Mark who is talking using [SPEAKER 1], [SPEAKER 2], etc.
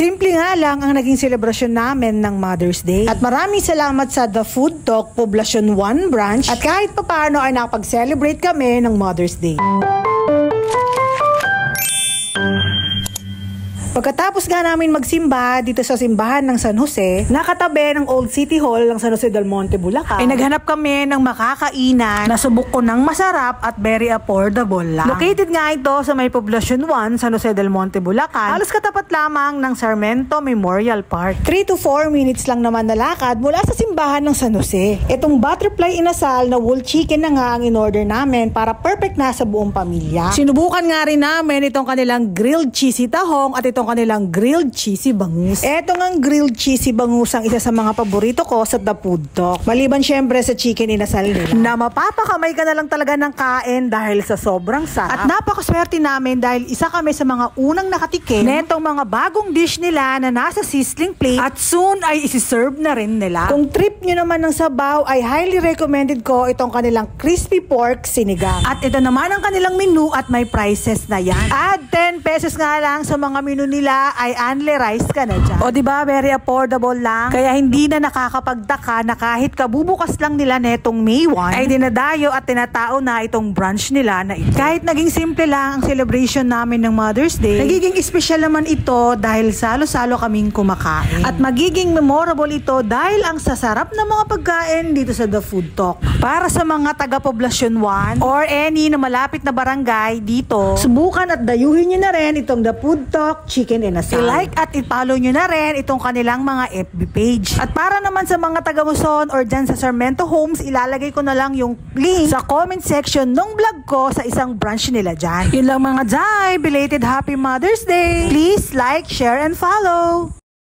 [SPEAKER 1] Simple nga lang ang naging selebrasyon namin ng Mother's Day. At maraming salamat sa The Food Talk Poblacion 1 branch at kahit papaano ay nakapag-celebrate kami ng Mother's Day. Pagkatapos nga namin magsimba dito sa simbahan ng San Jose, nakatabi ng Old City Hall ng San Jose del Monte, Bulacan, ay naghanap kami ng makakainan na subok ko ng masarap at very affordable lang. Located nga ito sa may Poblacion 1, San Jose del Monte, Bulacan, halos katapat lamang ng Sarmiento Memorial Park. 3 to 4 minutes lang naman na lakad mula sa simbahan ng San Jose. Itong butterfly inasal na whole chicken na nga ang in-order namin para perfect na sa buong pamilya. Sinubukan nga rin namin itong kanilang grilled cheesy tahong at itong kanilang grilled cheesy bangus. Eto ngang grilled cheesy bangus ang isa sa mga paborito ko sa The Food Talk. Maliban syempre sa chicken inasal nila, na mapapakamay ka na lang talaga ng kain dahil sa sobrang sarap. At napakaswerte namin dahil isa kami sa mga unang nakatikim netong mga bagong dish nila na nasa sizzling plate at soon ay isi-serve na rin nila. Kung trip nyo naman ng sabaw ay highly recommended ko itong kanilang crispy pork sinigang. At ito naman ang kanilang menu at may prices na yan. Add 10 pesos nga lang sa mga menu nila ay only rice ka na dyan. O diba, very affordable lang. Kaya hindi na nakakapagtaka na kahit kabubukas lang nila netong May 1 ay dinadayo at tinatao na itong brunch nila na ito. Kahit naging simple lang ang celebration namin ng Mother's Day, nagiging special naman ito dahil salo-salo kaming kumakain. At magiging memorable ito dahil ang sasarap na mga pagkain dito sa The Food Talk. Para sa mga taga Poblacion 1 or any na malapit na barangay dito, subukan at dayuhin nyo na rin itong The Food Talk Chicken Inasal. I-like at i-follow nyo na rin itong kanilang mga FB page. At para naman sa mga taga Muson or dyan sa Sarmiento Homes, ilalagay ko na lang yung link sa comment section ng vlog ko sa isang branch nila dyan. Yun lang mga Jai, belated Happy Mother's Day! Please like, share, and follow!